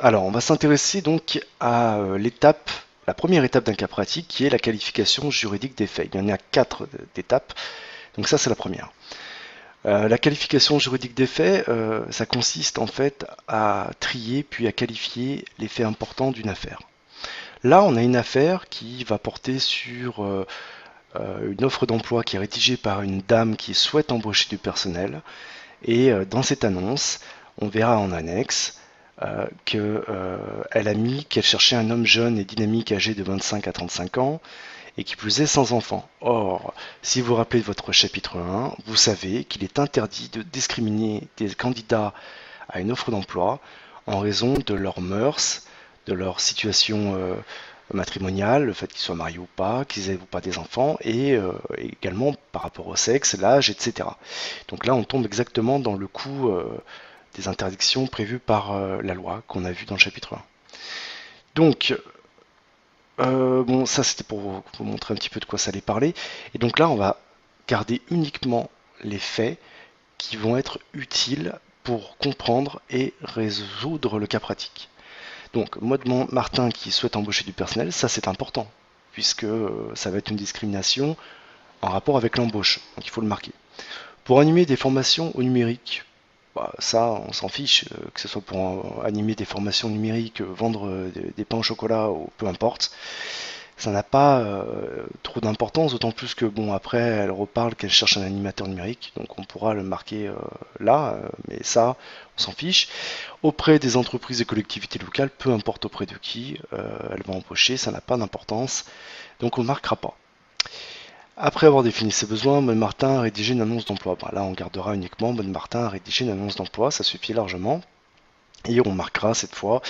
Alors, on va s'intéresser donc à la première étape d'un cas pratique qui est la qualification juridique des faits. Il y en a quatre d'étapes, donc ça c'est la première. La qualification juridique des faits, ça consiste en fait à trier puis à qualifier les faits importants d'une affaire. Là, on a une affaire qui va porter sur une offre d'emploi qui est rédigée par une dame qui souhaite embaucher du personnel. Et dans cette annonce, on verra en annexe qu'elle a mis qu'elle cherchait un homme jeune et dynamique âgé de 25 à 35 ans et qui plus est sans enfant. Or, si vous vous rappelez de votre chapitre 1, vous savez qu'il est interdit de discriminer des candidats à une offre d'emploi en raison de leurs mœurs, de leur situation matrimoniale, le fait qu'ils soient mariés ou pas, qu'ils aient ou pas des enfants, et également par rapport au sexe, l'âge, etc. Donc là, on tombe exactement dans le coup des interdictions prévues par la loi qu'on a vu dans le chapitre 1. Donc, bon, ça c'était pour vous montrer un petit peu de quoi ça allait parler. Et donc là, on va garder uniquement les faits qui vont être utiles pour comprendre et résoudre le cas pratique. Donc, Maud Martin qui souhaite embaucher du personnel, ça c'est important, puisque ça va être une discrimination en rapport avec l'embauche, donc il faut le marquer. Pour animer des formations au numérique, bah, ça on s'en fiche, que ce soit pour animer des formations numériques, vendre des pains au chocolat ou peu importe, ça n'a pas trop d'importance, d'autant plus que bon après elle reparle qu'elle cherche un animateur numérique, donc on pourra le marquer là, mais ça on s'en fiche. Auprès des entreprises et collectivités locales, peu importe auprès de qui elle va embaucher, ça n'a pas d'importance, donc on ne marquera pas. Après avoir défini ses besoins, Bonne Martin a rédigé une annonce d'emploi. Bah, là on gardera uniquement Bonne Martin a rédigé une annonce d'emploi, ça suffit largement. Et on marquera cette fois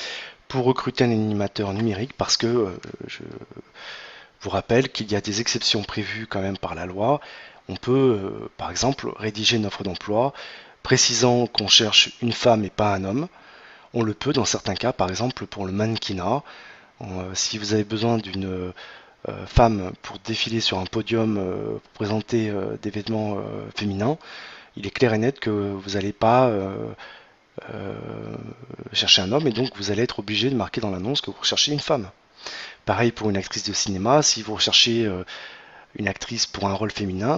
pour recruter un animateur numérique parce que je vous rappelle qu'il y a des exceptions prévues quand même par la loi. On peut, par exemple, rédiger une offre d'emploi précisant qu'on cherche une femme et pas un homme. On le peut dans certains cas, par exemple pour le mannequinat. Si vous avez besoin d'une femme pour défiler sur un podium pour présenter des vêtements féminins, il est clair et net que vous n'allez pas euh, chercher un homme et donc vous allez être obligé de marquer dans l'annonce que vous recherchez une femme. Pareil pour une actrice de cinéma, si vous recherchez une actrice pour un rôle féminin,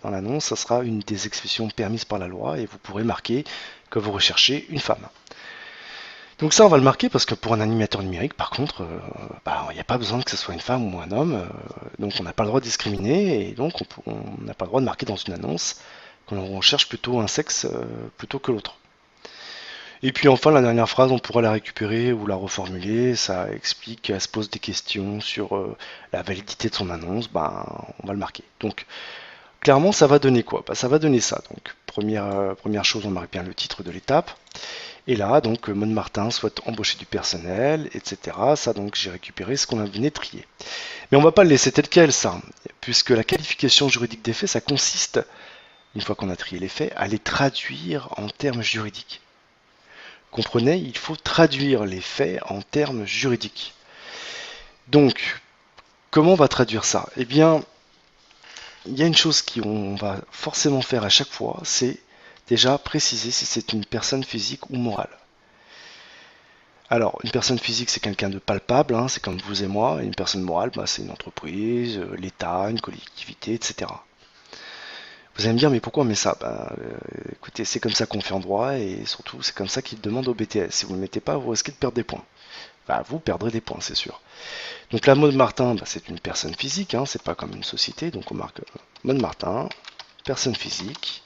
dans l'annonce, ça sera une des expressions permises par la loi et vous pourrez marquer que vous recherchez une femme. Donc ça, on va le marquer parce que pour un animateur numérique, par contre, il n'y a pas besoin que ce soit une femme ou un homme, donc on n'a pas le droit de discriminer et donc on n'a pas le droit de marquer dans une annonce qu'on cherche plutôt un sexe plutôt que l'autre. Et puis enfin, la dernière phrase, on pourra la récupérer ou la reformuler. Ça explique qu'elle se pose des questions sur la validité de son annonce. Ben, on va le marquer. Donc, clairement, ça va donner quoi? Ben, ça va donner ça. Donc, première chose, on marque bien le titre de l'étape. Et là, donc, Maud Martin souhaite embaucher du personnel, etc. Ça, donc, j'ai récupéré ce qu'on a venu trier. Mais on va pas le laisser tel quel, ça, puisque la qualification juridique des faits, ça consiste, une fois qu'on a trié les faits, à les traduire en termes juridiques. Comprenez, il faut traduire les faits en termes juridiques. Donc, comment on va traduire ça? Eh bien, il y a une chose qu'on va forcément faire à chaque fois, c'est déjà préciser si c'est une personne physique ou morale. Alors, une personne physique, c'est quelqu'un de palpable, hein, c'est comme vous et moi. Et une personne morale, bah, c'est une entreprise, l'État, une collectivité, etc. Vous allez me dire, mais pourquoi on met ça? Écoutez, c'est comme ça qu'on fait en droit et surtout, c'est comme ça qu'ils demandent au BTS. Si vous ne le mettez pas, vous risquez de perdre des points. Bah, vous perdrez des points, c'est sûr. Donc la Maud Martin, bah, c'est une personne physique, hein, c'est pas comme une société, donc on marque Maud Martin, personne physique.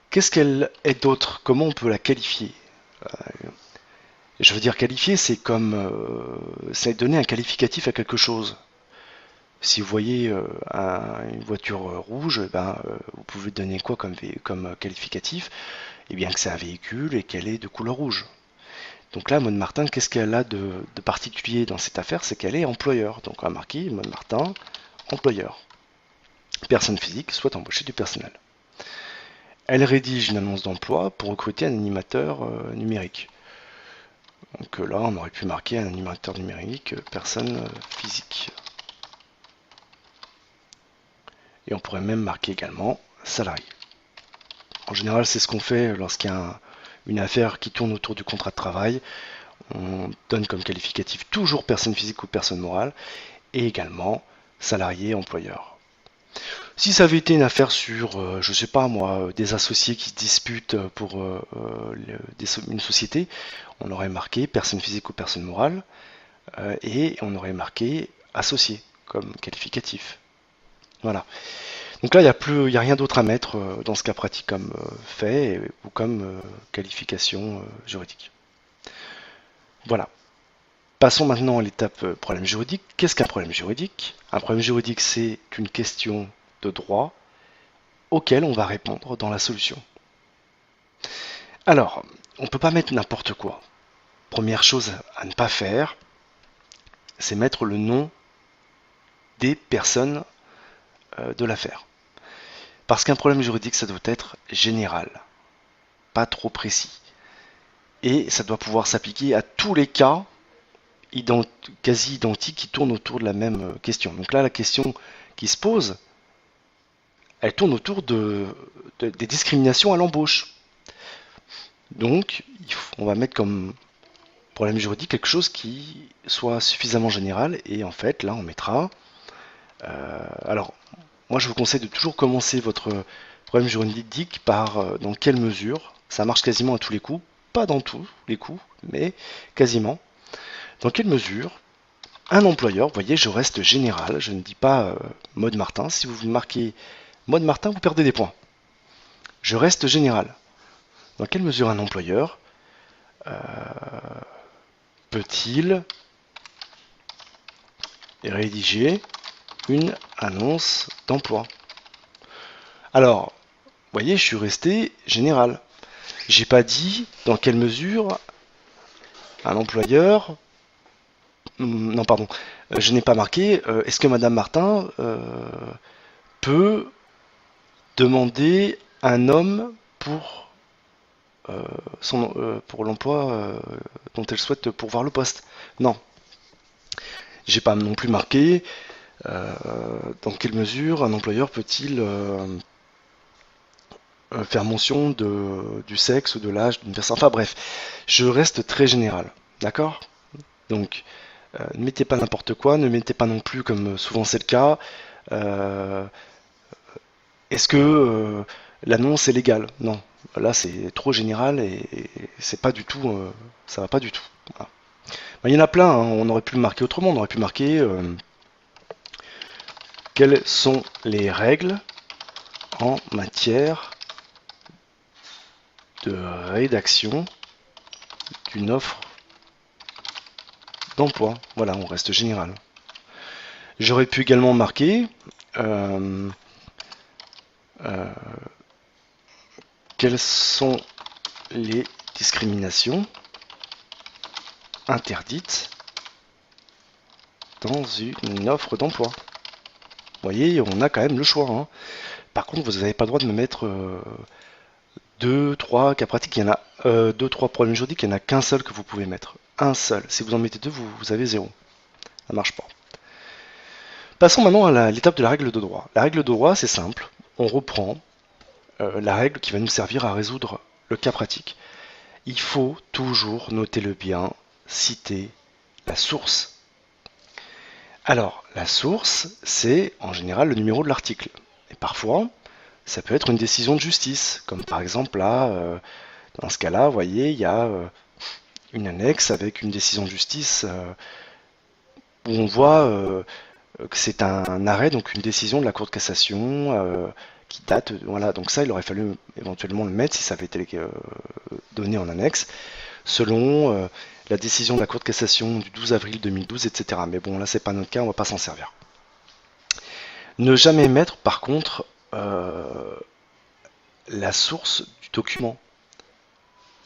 Qu'est-ce qu'elle est d'autre? Comment on peut la qualifier? Je veux dire qualifier, c'est comme c'est donner un qualificatif à quelque chose. Si vous voyez une voiture rouge, vous pouvez donner quoi comme qualificatif? Eh bien que c'est un véhicule et qu'elle est de couleur rouge. Donc là, Maud Martin, qu'est-ce qu'elle a de particulier dans cette affaire? C'est qu'elle est employeur. Donc on va marquer Maud Martin, employeur. Personne physique souhaite embaucher du personnel. Elle rédige une annonce d'emploi pour recruter un animateur numérique. Donc là, on aurait pu marquer un animateur numérique, personne physique. Et on pourrait même marquer également salarié. En général, c'est ce qu'on fait lorsqu'il y a une affaire qui tourne autour du contrat de travail. On donne comme qualificatif toujours personne physique ou personne morale, et également salarié, employeur. Si ça avait été une affaire sur, je sais pas moi, des associés qui se disputent pour une société, on aurait marqué personne physique ou personne morale, et on aurait marqué associé comme qualificatif. Voilà. Donc là, il y a rien d'autre à mettre dans ce cas pratique comme fait ou comme qualification juridique. Voilà. Passons maintenant à l'étape problème juridique. Qu'est-ce qu'un problème juridique? Un problème juridique, c'est une question de droit auquel on va répondre dans la solution. Alors, on ne peut pas mettre n'importe quoi. Première chose à ne pas faire, c'est mettre le nom des personnes de l'affaire. Parce qu'un problème juridique, ça doit être général, pas trop précis. Et ça doit pouvoir s'appliquer à tous les cas quasi identiques qui tournent autour de la même question. Donc là, la question qui se pose, elle tourne autour des discriminations à l'embauche. Donc, on va mettre comme problème juridique quelque chose qui soit suffisamment général. Et en fait, là, on mettra... alors, moi, je vous conseille de toujours commencer votre problème juridique par dans quelle mesure. Ça marche quasiment à tous les coups. Pas dans tous les coups, mais quasiment. Dans quelle mesure un employeur, vous voyez, je reste général, je ne dis pas mode Martin. Si vous marquez mode Martin, vous perdez des points. Je reste général. Dans quelle mesure un employeur peut-il rédiger une annonce d'emploi? Alors, vous voyez, je suis resté général. J'ai pas dit dans quelle mesure un employeur... Non, pardon. Je n'ai pas marqué est-ce que Madame Martin peut demander un homme pour l'emploi dont elle souhaite pourvoir le poste. Non. J'ai pas non plus marqué dans quelle mesure un employeur peut-il faire mention du sexe ou de l'âge d'une personne. Enfin bref, je reste très général. D'accord? Donc, ne mettez pas n'importe quoi, ne mettez pas non plus, comme souvent c'est le cas, est-ce que l'annonce est légale? Non. Là, c'est trop général et c'est pas du tout, ça va pas du tout. Voilà. Ben, il y en a plein, hein, on aurait pu le marquer autrement, on aurait pu marquer quelles sont les règles en matière de rédaction d'une offre d'emploi. Voilà, on reste général. J'aurais pu également marquer quelles sont les discriminations interdites dans une offre d'emploi. Vous voyez, on a quand même le choix. Hein. Par contre, vous n'avez pas le droit de me mettre 2, 3 cas pratiques. Il y en a 2, 3 problèmes juridiques, il n'y en a qu'un seul que vous pouvez mettre. Un seul. Si vous en mettez deux, vous avez 0. Ça ne marche pas. Passons maintenant à l'étape de la règle de droit. La règle de droit, c'est simple. On reprend la règle qui va nous servir à résoudre le cas pratique. Il faut toujours, notez-le bien, citer la source. Alors, la source, c'est en général le numéro de l'article. Et parfois, ça peut être une décision de justice, comme par exemple là, dans ce cas-là, vous voyez, il y a une annexe avec une décision de justice où on voit que c'est un arrêt, donc une décision de la Cour de cassation qui date, voilà, donc ça il aurait fallu éventuellement le mettre si ça avait été donné en annexe, selon la décision de la Cour de cassation du 12 avril 2012, etc. Mais bon, là c'est pas notre cas, on va pas s'en servir. Ne jamais mettre par contre la source du document.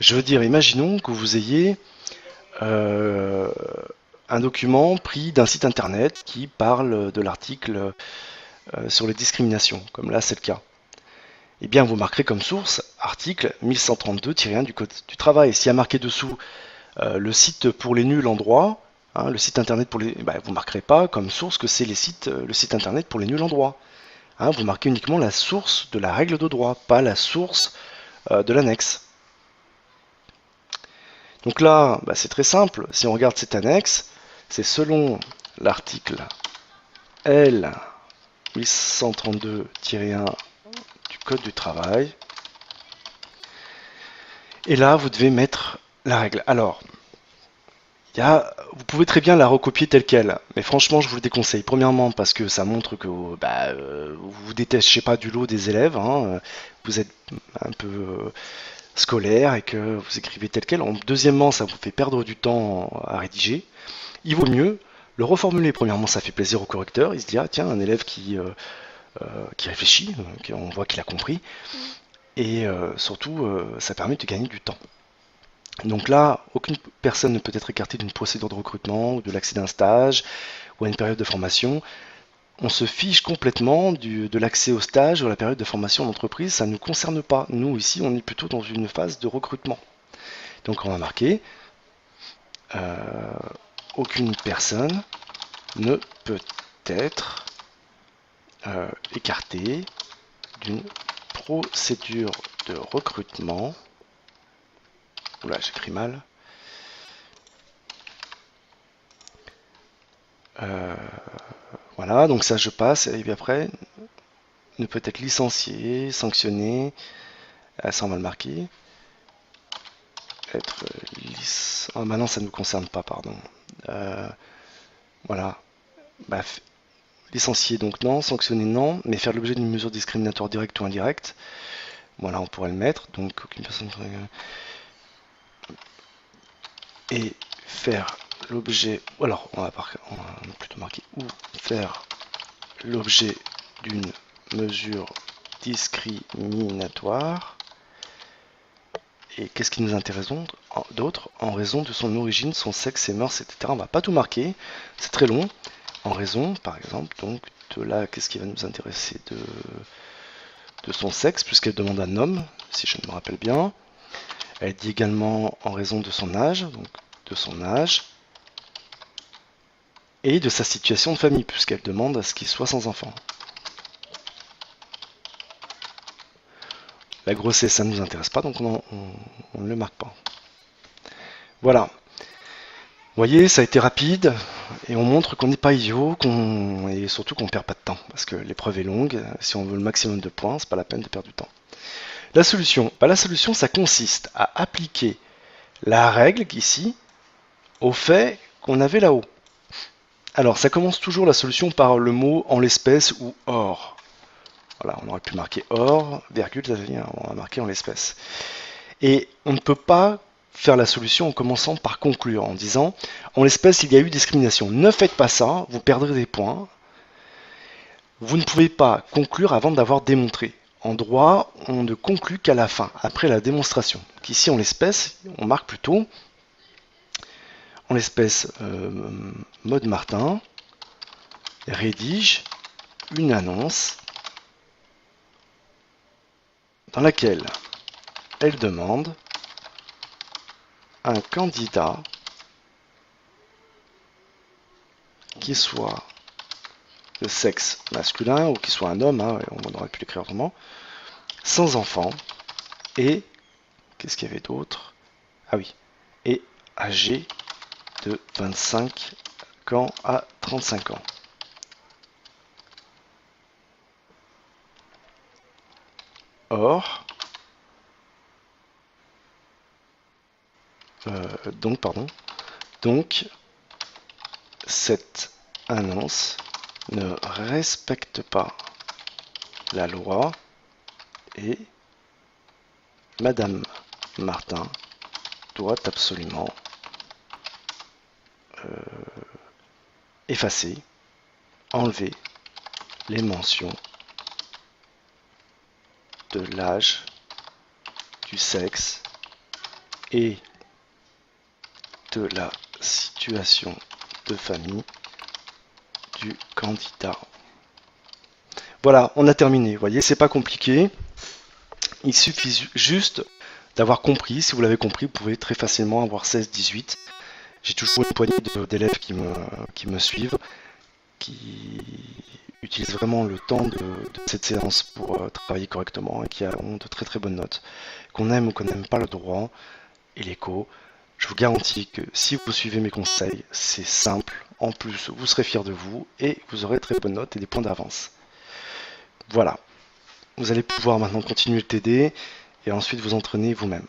Je veux dire, imaginons que vous ayez un document pris d'un site internet qui parle de l'article sur les discriminations, comme là c'est le cas. Eh bien, vous marquerez comme source article 1132-1 du Code du travail. S'il y a marqué dessous le site pour les nuls en droit, hein, le site internet pour les... vous ne marquerez pas comme source que c'est le site internet pour les nuls en droit. Hein, vous marquez uniquement la source de la règle de droit, pas la source de l'annexe. Donc là, bah, c'est très simple. Si on regarde cette annexe, c'est selon l'article L 832-1 du Code du travail. Et là, vous devez mettre la règle. Alors, vous pouvez très bien la recopier telle qu'elle, mais franchement, je vous le déconseille. Premièrement, parce que ça montre que vous vous détachez pas du lot des élèves, hein, vous êtes un peu scolaire et que vous écrivez tel quel. Deuxièmement, ça vous fait perdre du temps à rédiger. Il vaut mieux le reformuler. Premièrement, ça fait plaisir au correcteur. Il se dit, ah tiens, un élève qui réfléchit, on voit qu'il a compris. Et surtout, ça permet de gagner du temps. Donc là, aucune personne ne peut être écartée d'une procédure de recrutement ou de l'accès d'un stage ou à une période de formation. On se fiche complètement de l'accès au stage ou à la période de formation en entreprise, ça ne nous concerne pas. Nous, ici, on est plutôt dans une phase de recrutement. Donc on va marquer aucune personne ne peut être écartée d'une procédure de recrutement. Oula, j'écris mal. Voilà, donc ça je passe, et puis après, ne peut être licencié, sanctionné, ça on va le marquer. Être oh, maintenant ça ne nous concerne pas, pardon. Voilà. Bah, licencié donc non, sanctionné non, mais faire l'objet d'une mesure discriminatoire directe ou indirecte. Voilà, on pourrait le mettre. Donc aucune personne. Et faire l'objet. Alors on va plutôt marquer ou faire l'objet d'une mesure discriminatoire. Et qu'est-ce qui nous intéresse d'autre? En raison de son origine, son sexe, ses mœurs, etc. On va pas tout marquer, c'est très long. En raison, par exemple, donc de là, qu'est-ce qui va nous intéresser de son sexe, puisqu'elle demande un homme, si je me rappelle bien. Elle dit également en raison de son âge, donc de son âge, et de sa situation de famille, puisqu'elle demande à ce qu'il soit sans enfant. La grossesse, ça ne nous intéresse pas, donc on ne le marque pas. Voilà. Vous voyez, ça a été rapide, et on montre qu'on n'est pas idiot, et surtout qu'on ne perd pas de temps, parce que l'épreuve est longue, si on veut le maximum de points, c'est pas la peine de perdre du temps. La solution, la solution, ça consiste à appliquer la règle ici au fait qu'on avait là-haut. Alors, ça commence toujours la solution par le mot en l'espèce ou or. Voilà, on aurait pu marquer or, virgule, on va marquer en l'espèce. Et on ne peut pas faire la solution en commençant par conclure, en disant en l'espèce il y a eu discrimination. Ne faites pas ça, vous perdrez des points. Vous ne pouvez pas conclure avant d'avoir démontré. En droit, on ne conclut qu'à la fin, après la démonstration. Donc ici, en l'espèce, on marque plutôt en l'espèce Maude Martin rédige une annonce dans laquelle elle demande un candidat qui soit de sexe masculin ou qui soit un homme, hein, on aurait pu l'écrire autrement, sans enfant, et qu'est-ce qu'il y avait d'autre? Ah oui, et âgé de 25 ans à 35 ans. Or, donc, cette annonce ne respecte pas la loi et Madame Martin doit absolument effacer, enlever les mentions de l'âge, du sexe et de la situation de famille du candidat. Voilà, on a terminé. Vous voyez, c'est pas compliqué. Il suffit juste d'avoir compris. Si vous l'avez compris, vous pouvez très facilement avoir 16-18. J'ai toujours une poignée d'élèves qui me suivent, qui utilisent vraiment le temps de cette séance pour travailler correctement et qui ont de très très bonnes notes. Qu'on aime ou qu'on n'aime pas le droit et l'éco, Je vous garantis que si vous suivez mes conseils, c'est simple. En plus, vous serez fiers de vous et vous aurez très bonnes notes et des points d'avance. Voilà. Vous allez pouvoir maintenant continuer le TD et ensuite vous entraîner vous-même.